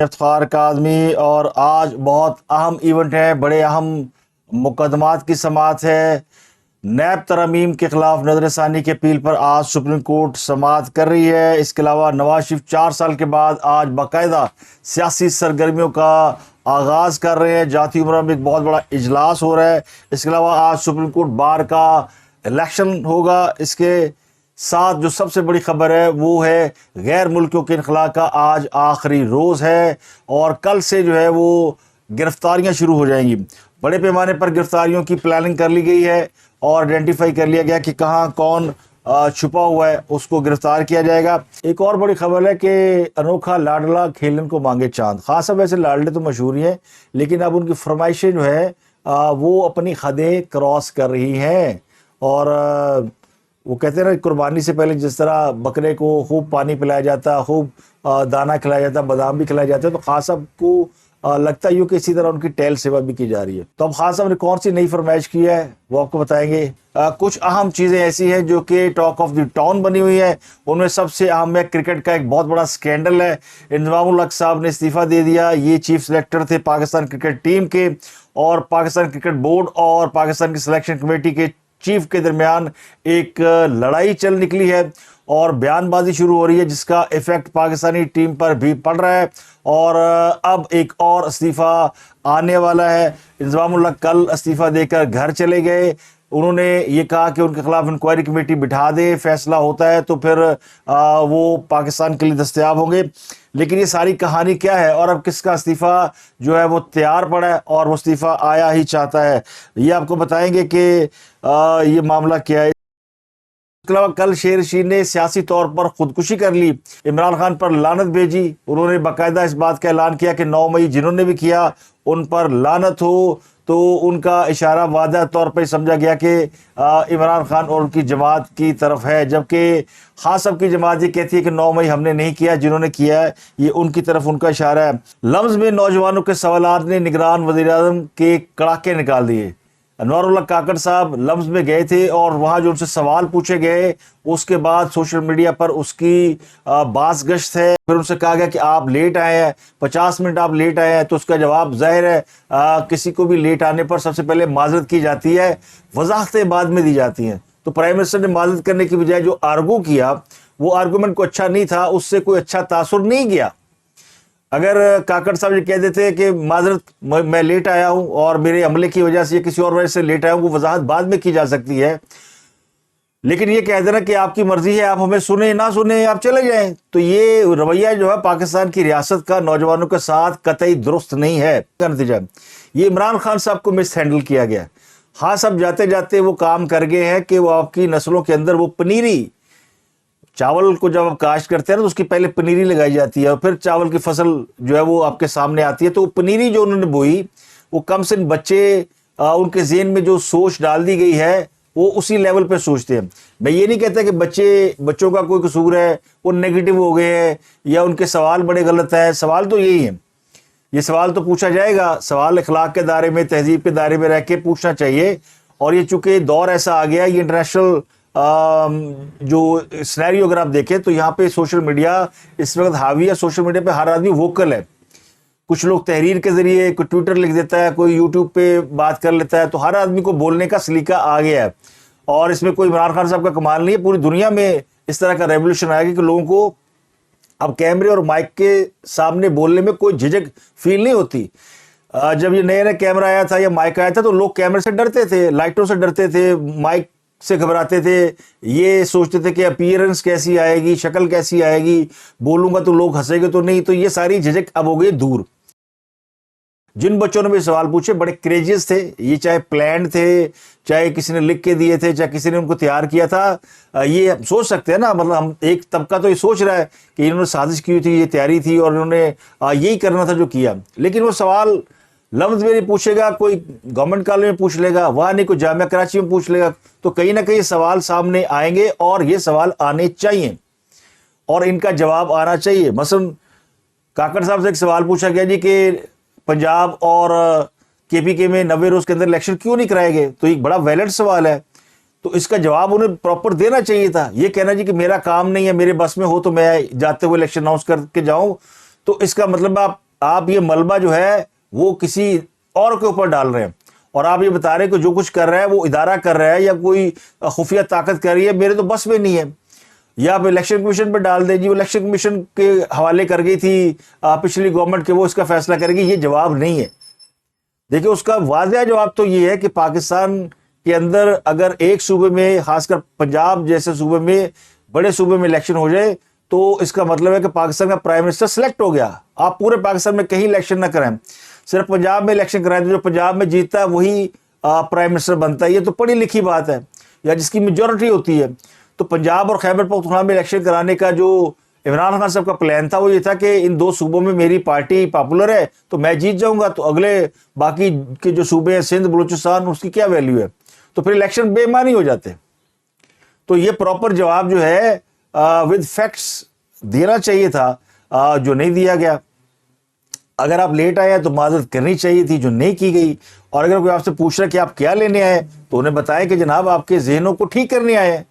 افتخار کاظمی اور آج بہت اہم ایونٹ ہے، بڑے اہم مقدمات کی سماعت ہے۔ نیب ترامیم کے خلاف نظر ثانی کی اپیل پر آج سپریم کورٹ سماعت کر رہی ہے۔ اس کے علاوہ نواز شریف 4 سال کے بعد آج باقاعدہ سیاسی سرگرمیوں کا آغاز کر رہے ہیں۔ جاتی عمرہ میں ایک بہت بڑا اجلاس ہو رہا ہے۔ اس کے علاوہ آج سپریم کورٹ بار کا الیکشن ہوگا۔ اس کے ساتھ جو سب سے بڑی خبر ہے وہ ہے غیر ملکیوں کے انخلاء کا آج آخری روز ہے اور کل سے جو ہے وہ گرفتاریاں شروع ہو جائیں گی۔ بڑے پیمانے پر گرفتاریوں کی پلاننگ کر لی گئی ہے اور آئیڈینٹیفائی کر لیا گیا کہ کہاں کون چھپا ہوا ہے، اس کو گرفتار کیا جائے گا۔ ایک اور بڑی خبر ہے کہ انوکھا لاڈلا کھیلن کو مانگے چاند۔ خاص اب ویسے لاڈلے تو مشہور ہی ہیں، لیکن اب ان کی فرمائشیں جو ہے وہ اپنی حدیں کراس کر رہی ہیں اور وہ کہتے ہیں نا، قربانی سے پہلے جس طرح بکرے کو خوب پانی پلایا جاتا، خوب دانہ کھلایا جاتا، بادام بھی کھلائے جاتے ہیں، تو خان صاحب کو لگتا ہے کہ اسی طرح ان کی ٹہل سیوا بھی کی جا رہی ہے۔ تو اب خان صاحب نے کون سی نئی فرمائش کی ہے وہ آپ کو بتائیں گے۔ کچھ اہم چیزیں ایسی ہیں جو کہ ٹاک آف دی ٹاؤن بنی ہوئی ہیں، ان میں سب سے اہم ہے کرکٹ کا ایک بہت بڑا سکینڈل ہے۔ انضمام الحق صاحب نے استعفیٰ دے دیا۔ یہ چیف سلیکٹر تھے پاکستان کرکٹ ٹیم کے اور پاکستان کرکٹ بورڈ اور پاکستان کی سلیکشن کمیٹی کے چیف کے درمیان ایک لڑائی چل نکلی ہے اور بیان بازی شروع ہو رہی ہے، جس کا ایفیکٹ پاکستانی ٹیم پر بھی پڑ رہا ہے اور اب ایک اور استعفیٰ آنے والا ہے۔ انضمام الحق کل استعفیٰ دے کر گھر چلے گئے۔ انہوں نے یہ کہا کہ ان کے خلاف انکوائری کمیٹی بٹھا دے، فیصلہ ہوتا ہے تو پھر وہ پاکستان کے لیے دستیاب ہوں گے۔ لیکن یہ ساری کہانی کیا ہے اور اب کس کا استعفیٰ جو ہے وہ تیار پڑا ہے اور وہ استعفیٰ آیا ہی چاہتا ہے، یہ آپ کو بتائیں گے کہ یہ معاملہ کیا ہے۔ اس کے علاوہ کل شیر شیر نے سیاسی طور پر خودکشی کر لی، عمران خان پر لعنت بھیجی۔ انہوں نے باقاعدہ اس بات کا اعلان کیا کہ 9 مئی جنہوں نے بھی کیا ان پر لعنت ہو، تو ان کا اشارہ واضح طور پہ سمجھا گیا کہ عمران خان اور ان کی جماعت کی طرف ہے، جبکہ خان صاحب کی جماعت یہ کہتی ہے کہ 9 مئی ہم نے نہیں کیا، جنہوں نے کیا ہے یہ ان کی طرف ان کا اشارہ ہے۔ لمز میں نوجوانوں کے سوالات نے نگران وزیر اعظم کے کڑاکے نکال دیے۔ انوار اللہ کاکڑ صاحب لمز میں گئے تھے اور وہاں جو ان سے سوال پوچھے گئے، اس کے بعد سوشل میڈیا پر اس کی باز گشت ہے۔ پھر ان سے کہا گیا کہ آپ لیٹ آئے ہیں، 50 منٹ آپ لیٹ آئے ہیں، تو اس کا جواب ظاہر ہے کسی کو بھی لیٹ آنے پر سب سے پہلے معذرت کی جاتی ہے، وضاحتیں بعد میں دی جاتی ہیں۔ تو پرائم منسٹر نے معذرت کرنے کی بجائے جو آرگو کیا وہ آرگومنٹ کو اچھا نہیں تھا، اس سے کوئی اچھا تاثر نہیں گیا۔ اگر کاکڑ صاحب یہ کہہ دیتے کہ معذرت میں لیٹ آیا ہوں اور میرے عملے کی وجہ سے یا کسی اور وجہ سے لیٹ آیا ہوں، وہ وضاحت بعد میں کی جا سکتی ہے، لیکن یہ کہہ دینا کہ آپ کی مرضی ہے، آپ ہمیں سنیں نہ سنیں آپ چلے جائیں، تو یہ رویہ جو ہے پاکستان کی ریاست کا نوجوانوں کے ساتھ قطعی درست نہیں ہے۔ کا نتیجہ یہ عمران خان صاحب کو مس ہینڈل کیا گیا۔ خان صاحب جاتے جاتے وہ کام کر گئے ہیں کہ وہ آپ کی نسلوں کے اندر وہ پنیری، چاول کو جب آپ کاشت کرتے ہیں نا تو اس کی پہلے پنیری لگائی جاتی ہے اور پھر چاول کی فصل جو ہے وہ آپ کے سامنے آتی ہے، تو وہ پنیری جو انہوں نے بوئی وہ کم سے بچے ان کے ذہن میں جو سوچ ڈال دی گئی ہے وہ اسی لیول پہ سوچتے ہیں۔ میں یہ نہیں کہتا کہ بچوں کا کوئی قصور ہے، وہ نیگیٹو ہو گئے ہیں یا ان کے سوال بڑے غلط ہیں، سوال تو یہی ہیں، یہ سوال تو پوچھا جائے گا، سوال اخلاق کے دائرے میں، تہذیب کے دائرے میں رہ کے پوچھنا چاہیے۔ اور یہ چونکہ دور ایسا آ گیا، یہ انٹرنیشنل جو سینیریو اگر آپ دیکھیں تو یہاں پہ سوشل میڈیا اس وقت حاوی ہے، سوشل میڈیا پہ ہر آدمی ووکل ہے۔ کچھ لوگ تحریر کے ذریعے، کوئی ٹویٹر لکھ دیتا ہے، کوئی یوٹیوب پہ بات کر لیتا ہے، تو ہر آدمی کو بولنے کا سلیقہ آ گیا ہے اور اس میں کوئی عمران خان صاحب کا کمال نہیں ہے، پوری دنیا میں اس طرح کا ریولیوشن آئے گا کہ لوگوں کو اب کیمرے اور مائک کے سامنے بولنے میں کوئی جھجک فیل نہیں ہوتی۔ جب یہ نیا کیمرہ آیا تھا یا مائک آیا تھا تو لوگ کیمرے سے ڈرتے تھے، لائٹوں سے ڈرتے تھے، مائک سے گھبراتے تھے، یہ سوچتے تھے کہ اپیئرنس کیسی آئے گی، شکل کیسی آئے گی، بولوں گا تو لوگ ہنسیں گے تو نہیں، تو یہ ساری جھجک اب ہو گئی دور۔ جن بچوں نے بھی سوال پوچھے بڑے کریجز تھے، یہ چاہے پلانڈ تھے، چاہے کسی نے لکھ کے دیے تھے، چاہے کسی نے ان کو تیار کیا تھا۔ یہ ہم سوچ سکتے ہیں نا، مطلب ہم ایک طبقہ تو یہ سوچ رہا ہے کہ انہوں نے سازش کی ہوئی تھی، یہ تیاری تھی اور انہوں نے یہی کرنا تھا جو کیا، لیکن وہ سوال لفظ میں نہیں پوچھے گا، کوئی گورنمنٹ کالج میں پوچھ لے گا، وہاں نہیں کوئی جامعہ کراچی میں پوچھ لے گا، تو کہیں نہ کہیں سوال سامنے آئیں گے اور یہ سوال آنے چاہیے اور ان کا جواب آنا چاہیے۔ مثلا کاکڑ صاحب سے ایک سوال پوچھا گیا جی کہ پنجاب اور کے پی کے میں 90 روز کے اندر الیکشن کیوں نہیں کرائے گئے، تو ایک بڑا ویلڈ سوال ہے، تو اس کا جواب انہیں پراپر دینا چاہیے تھا۔ یہ کہنا جی کہ میرا کام نہیں ہے، میرے بس میں ہو تو میں جاتے ہوئے الیکشن اناؤنس کر کے جاؤں، تو اس کا مطلب آپ آپ یہ ملبہ جو ہے وہ کسی اور کے اوپر ڈال رہے ہیں، اور آپ یہ بتا رہے ہیں کہ جو کچھ کر رہا ہے وہ ادارہ کر رہا ہے یا کوئی خفیہ طاقت کر رہی ہے، میرے تو بس میں نہیں ہے. یا آپ الیکشن کمیشن پہ ڈال دیں، جی وہ الیکشن کمیشن کے حوالے کر گئی تھی پچھلی گورنمنٹ کے، وہ اس کا فیصلہ کرے گی. یہ جواب نہیں ہے. دیکھیں اس کا واضح جواب تو یہ ہے کہ پاکستان کے اندر اگر ایک صوبے میں، خاص کر پنجاب جیسے صوبے میں، بڑے صوبے میں الیکشن ہو جائے تو اس کا مطلب ہے کہ پاکستان کا پرائم منسٹر سلیکٹ ہو گیا. آپ پورے پاکستان میں کہیں الیکشن نہ کریں، صرف پنجاب میں الیکشن کرائیں تو جو پنجاب میں جیتتا ہے وہی پرائم منسٹر بنتا ہے. یہ تو پڑھی لکھی بات ہے، یا جس کی میجورٹی ہوتی ہے. تو پنجاب اور خیبر پختونخوا میں الیکشن کرانے کا جو عمران خان صاحب کا پلان تھا وہ یہ تھا کہ ان دو صوبوں میں میری پارٹی پاپولر ہے تو میں جیت جاؤں گا، تو اگلے باقی کے جو صوبے ہیں سندھ بلوچستان اس کی کیا ویلیو ہے، تو پھر الیکشن بے معنی ہو جاتے. تو یہ پراپر جواب جو ہے ود فیکٹس دینا چاہیے تھا، جو نہیں دیا گیا. اگر آپ لیٹ آئے تو معذرت کرنی چاہیے تھی، جو نہیں کی گئی. اور اگر کوئی آپ سے پوچھ رہا ہے کہ آپ کیا لینے آئے تو انہیں بتائیں کہ جناب آپ کے ذہنوں کو ٹھیک کرنے آئے ہیں.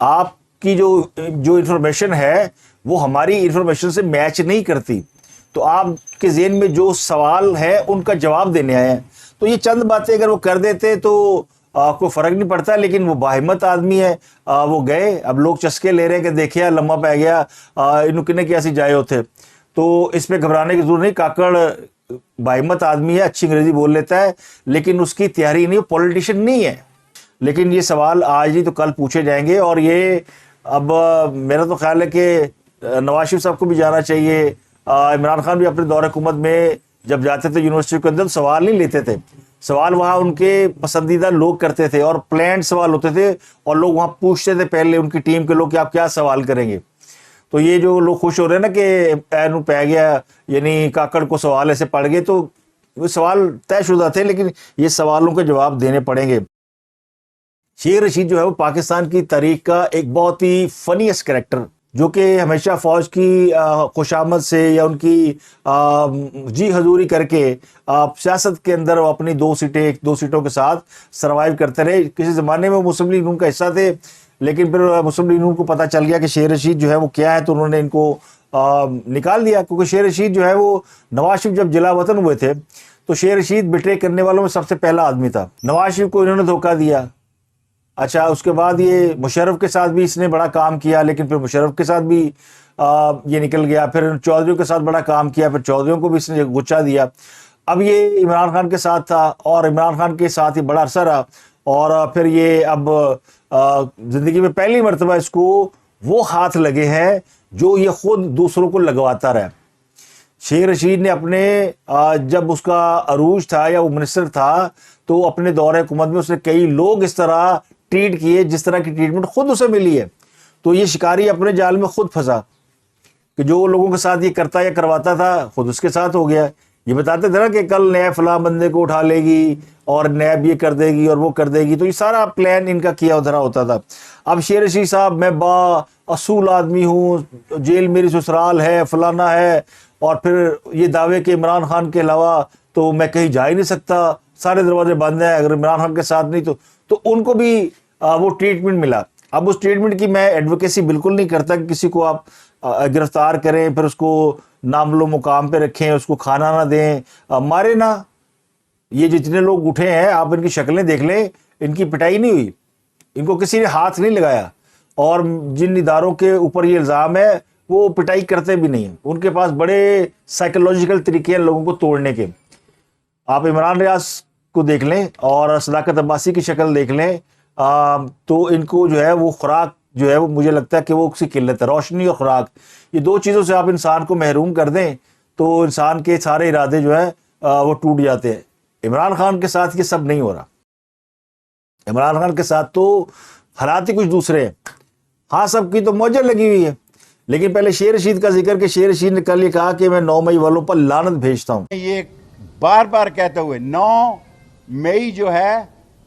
آپ کی جو انفارمیشن ہے وہ ہماری انفارمیشن سے میچ نہیں کرتی، تو آپ کے ذہن میں جو سوال ہے ان کا جواب دینے آئے ہیں. تو یہ چند باتیں اگر وہ کر دیتے تو کوئی فرق نہیں پڑتا، لیکن وہ باہمت آدمی ہے، وہ گئے. اب لوگ چسکے لے رہے ہیں کہ دیکھیا لمحہ پہ گیا، انہوں کنے کیسی جائے ہوتے. تو اس پہ گھبرانے کی ضرورت نہیں. کاکڑ باہمت آدمی ہے، اچھی انگریزی بول لیتا ہے، لیکن اس کی تیاری نہیں، وہ پولیٹیشین نہیں ہے. لیکن یہ سوال آج نہیں تو کل پوچھے جائیں گے. اور یہ اب میرا تو خیال ہے کہ نواز شریف صاحب کو بھی جانا چاہیے. عمران خان بھی اپنے دور حکومت میں جب جاتے تھے یونیورسٹی کے اندر سوال نہیں لیتے تھے، سوال وہاں ان کے پسندیدہ لوگ کرتے تھے اور پلانڈ سوال ہوتے تھے، اور لوگ وہاں پوچھتے تھے پہلے ان کی ٹیم کے لوگ کہ آپ کیا سوال کریں گے. تو یہ جو لوگ خوش ہو رہے ہیں نا کہ اینو پہ گیا، یعنی کاکڑ کو سوال ایسے پڑ گئے، تو وہ سوال طے شدہ تھے، لیکن یہ سوالوں کے جواب دینے پڑیں گے. شیر رشید جو ہے وہ پاکستان کی تاریخ کا ایک بہت ہی فنیسٹ کریکٹر، جو کہ ہمیشہ فوج کی خوش آمد سے یا ان کی جی حضوری کر کے سیاست کے اندر وہ اپنی دو سیٹوں کے ساتھ سروائیو کرتے رہے. کسی زمانے میں مسلم لیگ نون کا حصہ تھے، لیکن پھر مسلم لیگ نون کو پتہ چل گیا کہ شیر رشید جو ہے وہ کیا ہے، تو انہوں نے ان کو نکال دیا. کیونکہ شیر رشید جو ہے وہ نواز شریف جب جلا وطن ہوئے تھے تو شیر رشید بٹرے کرنے والوں میں سب سے پہلا آدمی تھا. نواز شریف کو انہوں نے دھوکہ دیا. اچھا اس کے بعد یہ مشرف کے ساتھ بھی اس نے بڑا کام کیا، لیکن پھر مشرف کے ساتھ بھی یہ نکل گیا. پھر چودھریوں کے ساتھ بڑا کام کیا، پھر چودھریوں کو بھی اس نے گچا دیا. اب یہ عمران خان کے ساتھ تھا اور عمران خان کے ساتھ ہی بڑا عرصہ رہا، اور پھر یہ اب زندگی میں پہلی مرتبہ اس کو وہ ہاتھ لگے ہیں جو یہ خود دوسروں کو لگواتا رہا. شیر رشید نے اپنے جب اس کا عروج تھا یا وہ منسٹر تھا تو اپنے دور حکومت میں اس نے کئی لوگ اس طرح ٹریٹ کیے جس طرح کی ٹریٹمنٹ خود اسے ملی ہے. تو یہ شکاری اپنے جال میں خود پھنسا کہ جو لوگوں کے ساتھ یہ کرتا یا کرواتا تھا خود اس کے ساتھ ہو گیا. یہ بتاتے تھے نا کہ کل نیب فلاں بندے کو اٹھا لے گی اور نیب یہ کر دے گی اور وہ کر دے گی، تو یہ سارا پلان ان کا کیا ادھرا ہوتا تھا. اب شیر رشید صاحب میں با اصول آدمی ہوں، جیل میری سسرال ہے، فلانا ہے، اور پھر یہ دعوے کہ عمران خان کے علاوہ تو میں کہیں جا ہی نہیں سکتا، سارے دروازے بند ہیں، اگر عمران خان کے ساتھ نہیں تو ان کو بھی وہ ٹریٹمنٹ ملا. اب اس ٹریٹمنٹ کی میں ایڈوکیسی بالکل نہیں کرتا کہ کسی کو آپ گرفتار کریں پھر اس کو ناملو مقام پہ رکھیں، اس کو کھانا نہ دیں، مارے نہ. یہ جتنے لوگ اٹھے ہیں آپ ان کی شکلیں دیکھ لیں، ان کی پٹائی نہیں ہوئی، ان کو کسی نے ہاتھ نہیں لگایا، اور جن اداروں کے اوپر یہ الزام ہے وہ پٹائی کرتے بھی نہیں ہیں. ان کے پاس بڑے سائیکولوجیکل طریقے ہیں لوگوں کو توڑنے کے. آپ عمران ریاض کو دیکھ لیں اور صداقت عباسی کی شکل دیکھ لیں، تو ان کو جو ہے وہ خوراک جو ہے وہ مجھے لگتا ہے کہ وہ کسی قلت ہے. روشنی اور خوراک، یہ دو چیزوں سے آپ انسان کو محروم کر دیں تو انسان کے سارے ارادے جو ہے وہ ٹوٹ جاتے ہیں. عمران خان کے ساتھ یہ سب نہیں ہو رہا. عمران خان کے ساتھ تو حالات ہی کچھ دوسرے ہیں. ہاں سب کی تو موجہ لگی ہوئی ہے. لیکن پہلے شیر رشید کا ذکر کہ شیر رشید نے کل یہ کہا کہ میں 9 مئی والوں پر لعنت بھیجتا ہوں. یہ بار بار کہتے ہوئے 9 مئی جو ہے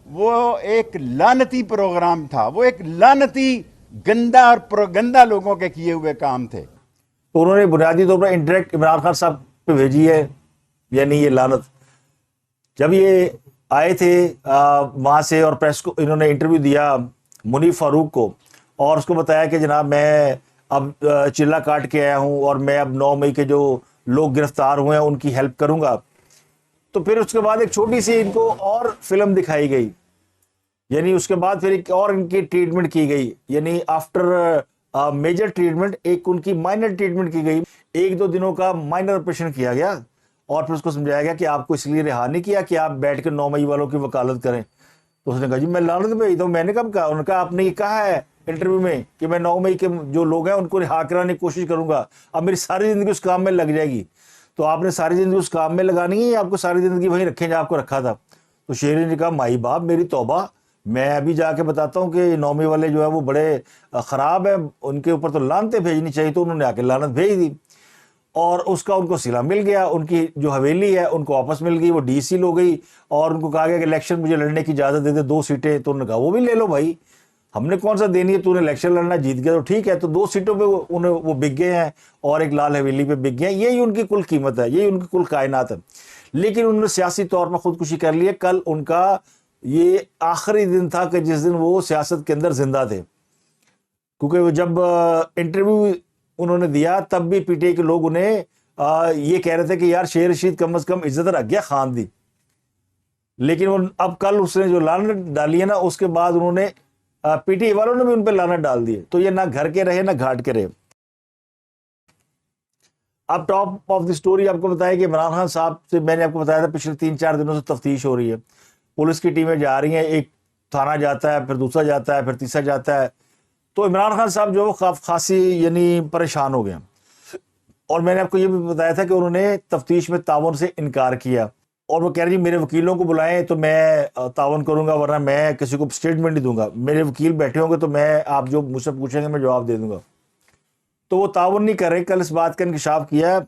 وہ ایک لعنتی پروگرام تھا، وہ ایک لعنتی گندا اور پروگندا لوگوں کے کیے ہوئے کام تھے. تو انہوں نے بنیادی طور پر انڈائریکٹ عمران خان صاحب پہ بھیجی ہے، یعنی یہ لعنت. جب یہ آئے تھے وہاں سے اور پریس کو انہوں نے انٹرویو دیا منیف فاروق کو، اور اس کو بتایا کہ جناب میں اب چلہ کاٹ کے آیا ہوں اور میں اب 9 مئی کے جو لوگ گرفتار ہوئے ہیں ان کی ہیلپ کروں گا. تو پھر اس کے بعد ایک چھوٹی سی ان کو اور فلم دکھائی گئی, یعنی اس کے بعد پھر ایک اور ان کی ٹریٹمنٹ کی گئی, یعنی آفٹر میجر ٹریٹمنٹ ایک ان کی مائنر ٹریٹمنٹ کی گئی, 1-2 دنوں کا مائنر آپریشن کیا گیا, اور پھر اس کو سمجھایا گیا کہ آپ کو اس لیے رہا نہیں کیا کہ آپ بیٹھ کے 9 مئی والوں کی وکالت کریں. تو اس نے کہا جی میں لعنت بھیجتا ہوں, میں نے کب کہا؟ انہوں نے کہا آپ نے یہ کہا ہے انٹرویو میں کہ میں 9 مئی کے جو لوگ ہیں ان کو رہا کرانے کی کوشش کروں گا, اب میری ساری زندگی اس کام میں لگ جائے گی. تو آپ نے ساری زندگی اس کام میں لگانی ہے یا آپ کو ساری زندگی وہیں رکھیں جہاں آپ کو رکھا تھا؟ تو شیری نے کہا مائی باپ میری توبہ, میں ابھی جا کے بتاتا ہوں کہ 9 مئی والے جو ہے وہ بڑے خراب ہیں, ان کے اوپر تو لعنتیں بھیجنی چاہیے. تو انہوں نے آ کے لعنت بھیج دی, اور اس کا ان کو صلہ مل گیا, ان کی جو حویلی ہے ان کو واپس مل گئی, وہ ڈی سی ہو گئی, اور ان کو کہا گیا کہ الیکشن مجھے لڑنے کی اجازت دے دے 2 سیٹیں. تو انہوں نے کہا وہ بھی لے لو بھائی, ہم نے کون سا دینی ہے, تو نے الیکشن لڑنا جیت گیا تو ٹھیک ہے. تو 2 سیٹوں پہ وہ بک گئے ہیں, اور ایک لال حویلی پہ بک گئے ہیں. یہی ان کی کل قیمت ہے, یہی ان کی کل کائنات ہے. لیکن انہوں نے سیاسی طور پر خودکشی کر لی ہے. کل ان کا یہ آخری دن تھا کہ جس دن وہ سیاست کے اندر زندہ تھے, کیونکہ وہ جب انٹرویو انہوں نے دیا تب بھی پی ٹی آئی کے لوگ انہیں یہ کہہ رہے تھے کہ یار شیر رشید کم از کم عزت رکھ گیا خان دی. لیکن اب کل اس نے جو لعنت ڈالی ہے نا, اس کے بعد انہوں نے پی ٹی آئی والوں نے بھی ان پہ لعنت ڈال دی. تو یہ نہ گھر کے رہے نہ گھاٹ کے رہے. اب ٹاپ آف دی سٹوری آپ کو بتایا کہ عمران خان صاحب سے میں نے آپ کو بتایا تھا پچھلے 3-4 دنوں سے تفتیش ہو رہی ہے, پولیس کی ٹیمیں جا رہی ہیں, ایک تھانہ جاتا ہے, پھر دوسرا جاتا ہے, پھر تیسرا جاتا ہے. تو عمران خان صاحب جو خاصی یعنی پریشان ہو گئے, اور میں نے آپ کو یہ بھی بتایا تھا کہ انہوں نے تفتیش میں تعاون سے انکار کیا, اور وہ کہہ رہے ہیں میرے وکیلوں کو بلائیں تو میں تعاون کروں گا, ورنہ میں کسی کو اسٹیٹمنٹ نہیں دوں گا. میرے وکیل بیٹھے ہوں گے تو میں آپ جو مجھ سے پوچھیں گے میں جواب دے دوں گا. تو وہ تعاون نہیں کر رہے. کل اس بات کا انکشاف کیا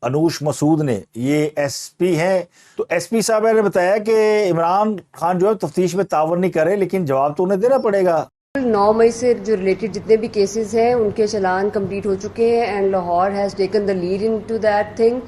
انوش مسعود نے, یہ ایس پی ہیں. تو ایس پی صاحب نے بتایا کہ عمران خان جو ہے تفتیش میں تعاون نہیں کرے, لیکن جواب تو انہیں دینا پڑے گا. 9 مئی سے جو ریلیٹڈ جتنے بھی کیسز ہیں ان کے چلان کمپلیٹ ہو چکے ہیں, and Lahore has taken the lead in to that thing.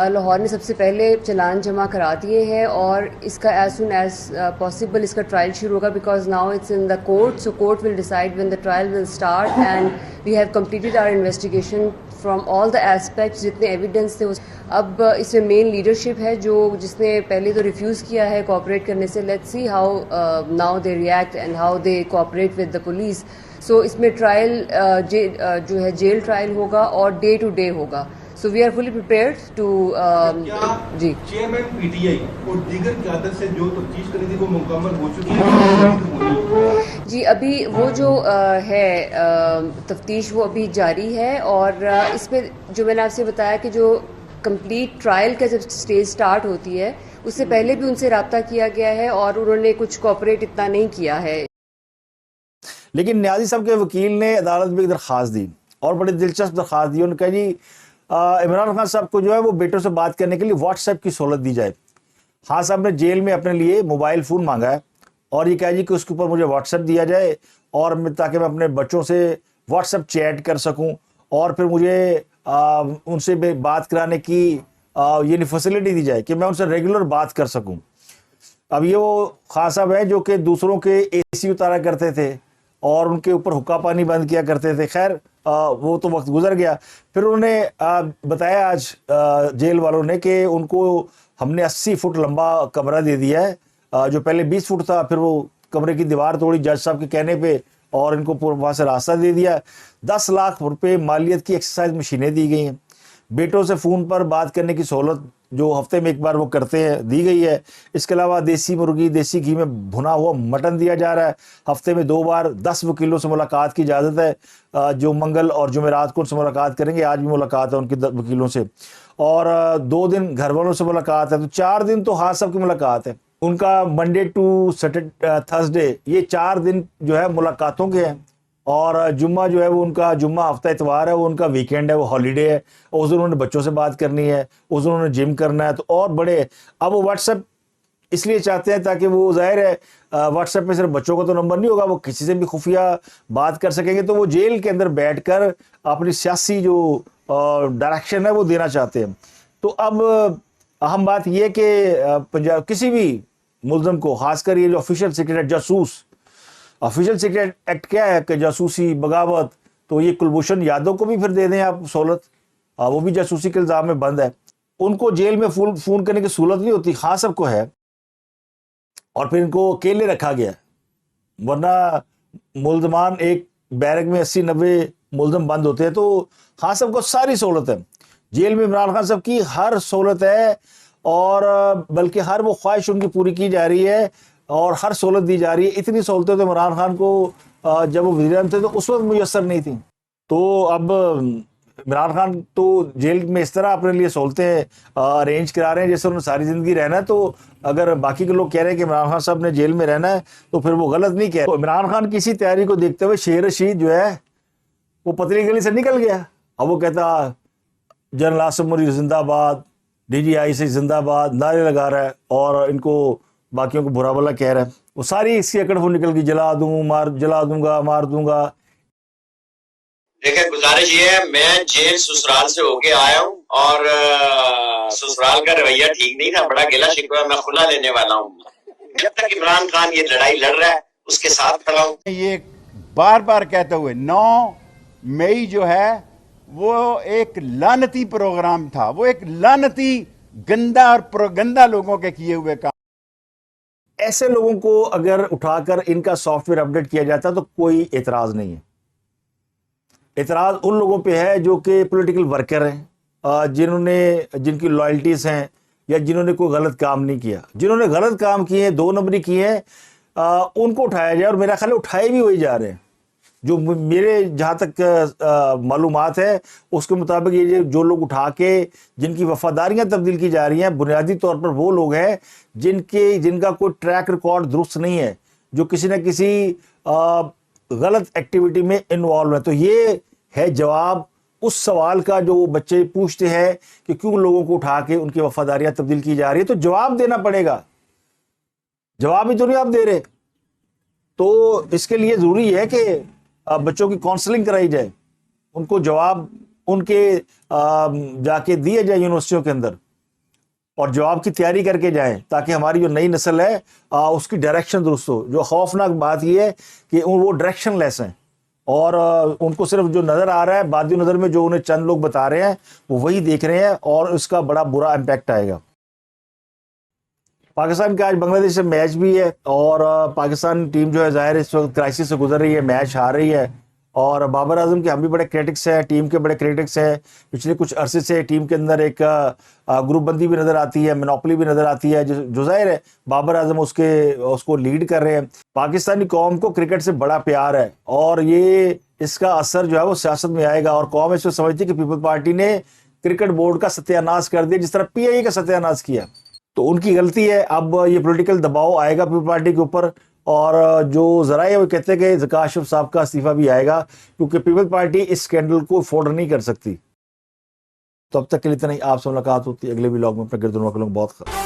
Lahore نے سب سے پہلے چلان جمع کرا دیے ہیں, اور اس کا ایز سون ایز پاسبل اس کا ٹرائل شروع ہوگا, because now it's in the court, so court will decide when the trial will start. And we have completed our investigation from all the aspects, جتنے ایویڈنس تھے. اب اس میں مین leadership ہے جس نے پہلے تو ریفیوز کیا ہے کوآپریٹ کرنے سے. Let's see how now they react and how they cooperate with the police. So اس میں ٹرائل جو ہے جیل ٹرائل ہوگا اور ڈے ٹو ڈے ہوگا. So we are fully prepared to جی چیئرمین پی ٹی آئی اور دیگر قیادت سے جو تفتیش کرنی تھی وہ مکمل ہو چکی ہے جی. ابھی وہ جو ہے تفتیش وہ ابھی جاری ہے, اور اس میں جو میں نے آپ سے بتایا کہ جو کمپلیٹ ٹرائل کا جب سٹیج سٹارٹ ہوتی ہے اس سے پہلے بھی ان سے رابطہ کیا گیا ہے, اور انہوں نے کچھ کوآپریٹ اتنا نہیں کیا ہے. لیکن نیازی صاحب کے وکیل نے عدالت میں ایک درخواست دی, اور بڑی دلچسپ درخواست دی. انہوں نے کہا جی عمران خان صاحب کو جو ہے وہ بیٹوں سے بات کرنے کے لیے واٹس ایپ کی سہولت دی جائے. خان صاحب نے جیل میں اپنے لیے موبائل فون مانگا ہے, اور یہ کہا جی کہ اس کے اوپر مجھے واٹس ایپ دیا جائے, اور تاکہ میں اپنے بچوں سے واٹس ایپ چیٹ کر سکوں, اور پھر مجھے ان سے بات کرانے کی یعنی فیسلٹی دی جائے کہ میں ان سے ریگولر بات کر سکوں. اب یہ وہ خان صاحب ہیں جو کہ دوسروں کے اے سی اتارا کرتے تھے اور ان کے اوپر حکا پانی بند کیا کرتے تھے. خیر وہ تو وقت گزر گیا. پھر انہوں نے بتایا آج جیل والوں نے کہ ان کو ہم نے 80 فٹ لمبا کمرہ دے دیا ہے, جو پہلے 20 فٹ تھا. پھر وہ کمرے کی دیوار توڑی جج صاحب کے کہنے پہ, اور ان کو وہاں سے راستہ دے دیا. 10 لاکھ روپے مالیت کی ایکسرسائز مشینیں دی گئی ہیں. بیٹوں سے فون پر بات کرنے کی سہولت جو ہفتے میں ایک بار وہ کرتے ہیں دی گئی ہے. اس کے علاوہ دیسی مرغی, دیسی گھی میں بھنا ہوا مٹن دیا جا رہا ہے. ہفتے میں 2 بار 10 وکیلوں سے ملاقات کی اجازت ہے, جو منگل اور جمعرات کو ان سے ملاقات کریں گے. آج بھی ملاقات ہے ان کے وکیلوں سے, اور 2 دن گھر والوں سے ملاقات ہے. تو 4 دن تو خان صاحب کی ملاقات ہے. ان کا منڈے ٹو تھرسڈے یہ 4 دن جو ہے ملاقاتوں کے ہیں, اور جمعہ جو ہے وہ ان کا جمعہ ہفتہ اتوار ہے, وہ ان کا ویکینڈ ہے, وہ ہالیڈے ہے. اس دن انہوں نے بچوں سے بات کرنی ہے, اس دن انہوں نے جم کرنا ہے. تو اور بڑے اب وہ واٹس ایپ اس لیے چاہتے ہیں تاکہ وہ ظاہر ہے واٹس ایپ پہ صرف بچوں کا تو نمبر نہیں ہوگا, وہ کسی سے بھی خفیہ بات کر سکیں گے. تو وہ جیل کے اندر بیٹھ کر اپنی سیاسی جو ڈائریکشن ہے وہ دینا چاہتے ہیں. تو اب اہم بات یہ کہ پنجاب کسی بھی ملزم کو, خاص کر یہ جو آفیشیل سیکریٹ جاسوس, آفیشیل سیکریٹ ایکٹ کیا ہے کہ جاسوسی بغاوت, تو یہ کلبھوشن یادو کو بھی پھر دے دیں آپ سہولت. وہ بھی جاسوسی کے الزام میں بند ہے. ان کو جیل میں فون کرنے کی سہولت نہیں ہوتی, خان صاحب کو ہے, اور پھر ان کو اکیلے رکھا گیا. ورنہ ملزمان ایک بیرک میں 80-90 ملزم بند ہوتے ہیں, تو خان صاحب کو ساری سہولت ہے. جیل میں عمران خان صاحب کی ہر سہولت ہے, اور بلکہ ہر وہ خواہش ان کی پوری کی جا رہی ہے اور ہر سہولت دی جا رہی ہے. اتنی سہولتیں تو عمران خان کو جب وہ وزیر اعظم تھے تو اس وقت میسر نہیں تھیں. تو اب عمران خان تو جیل میں اس طرح اپنے لیے سہولتیں ارینج کرا رہے ہیں جیسے انہوں نے ساری زندگی رہنا ہے. تو اگر باقی کے لوگ کہہ رہے ہیں کہ عمران خان صاحب نے جیل میں رہنا ہے تو پھر وہ غلط نہیں کہہ رہے. تو عمران خان کی اسی تیاری کو دیکھتے ہوئے شیر رشید جو ہے وہ پتلی گلی سے نکل گیا. اب وہ کہتا جنرل عاصم منیر زندہ باد, ڈی جی آئی سے زندہ باد نعرے لگا رہا ہے, اور ان کو باقیوں کو برا بھلا کہہ رہا ہے. وہ ساری اس کی اکڑ وہ نکل گئی, جلا دوں گا مار دوں گا. دیکھیں گزارش یہ ہے, میں جیل سسرال سے ہو کے آیا ہوں اور سسرال کا رویہ ٹھیک نہیں تھا, بڑا گلا شکوہ, میں کھلا لینے والا ہوں. جب تک عمران خان یہ لڑائی لڑ رہا ہے اس کے ساتھ کھڑا ہوں. یہ بار بار کہتے ہوئے 9 مئی جو ہے وہ ایک لعنتی پروگرام تھا, وہ ایک لعنتی گندا اور پروگندا لوگوں کے کیے ہوئے کام. ایسے لوگوں کو اگر اٹھا کر ان کا سافٹ ویئر اپڈیٹ کیا جاتا تو کوئی اعتراض نہیں ہے. اعتراض ان لوگوں پہ ہے جو کہ پولیٹیکل ورکر ہیں, جن کی لائلٹیز ہیں, یا جنہوں نے کوئی غلط کام نہیں کیا. جنہوں نے غلط کام کیے ہیں, 2 نمبری کیے ہیں, ان کو اٹھایا جائے. اور میرا خیال ہے اٹھائے بھی وہی جا رہے ہیں. جو میرے جہاں تک معلومات ہے اس کے مطابق یہ جو لوگ اٹھا کے جن کی وفاداریاں تبدیل کی جا رہی ہیں, بنیادی طور پر وہ لوگ ہیں جن کا کوئی ٹریک ریکارڈ درست نہیں ہے, جو کسی نہ کسی غلط ایکٹیویٹی میں انوالو ہے. تو یہ ہے جواب اس سوال کا جو وہ بچے پوچھتے ہیں کہ کیوں لوگوں کو اٹھا کے ان کی وفاداریاں تبدیل کی جا رہی ہے. تو جواب دینا پڑے گا, جواب ہی تو نہیں آپ دے رہے. تو اس کے لیے ضروری ہے کہ بچوں کی کاؤنسلنگ کرائی جائے, ان کو جواب ان کے جا کے دیے جائے یونیورسٹیوں کے اندر, اور جواب کی تیاری کر کے جائیں تاکہ ہماری جو نئی نسل ہے اس کی ڈائریکشن درست ہو. جو خوفناک بات یہ ہے کہ وہ ڈائریکشن لیس ہیں, اور ان کو صرف جو نظر آ رہا ہے بادی نظر میں جو انہیں چند لوگ بتا رہے ہیں وہ وہی دیکھ رہے ہیں, اور اس کا بڑا برا امپیکٹ آئے گا. پاکستان کا آج بنگلہ دیش سے میچ بھی ہے, اور پاکستان ٹیم جو ہے ظاہر اس وقت کرائسس سے گزر رہی ہے, میچ ہار رہی ہے. اور بابر اعظم کے ہم بھی بڑے کریٹکس ہیں, ٹیم کے بڑے کریٹکس ہیں. پچھلے کچھ عرصے سے ٹیم کے اندر ایک گروپ بندی بھی نظر آتی ہے, منوپلی بھی نظر آتی ہے, جو ظاہر ہے بابر اعظم اس کو لیڈ کر رہے ہیں. پاکستانی قوم کو کرکٹ سے بڑا پیار ہے, اور یہ اس کا اثر جو ہے وہ سیاست میں آئے گا. اور قوم اس کو سمجھتی ہے کہ پیپل پارٹی نے کرکٹ بورڈ کا ستیہ ناش کر دیا جس طرح پی آئی اے کا ستیہ ناش کیا. تو ان کی غلطی ہے. اب یہ پولیٹیکل دباؤ آئے گا پیپل پارٹی کے اوپر, اور جو ذرائع وہ کہتے ہیں کہ ذکا اشرف صاحب کا استعفیٰ بھی آئے گا, کیونکہ پیپل پارٹی اس سکینڈل کو افورڈ نہیں کر سکتی. تو اب تک کے لیے اتنا ہی. آپ سے ملاقات ہوتی ہے اگلے ولاگ میں. اپنے گرد بہت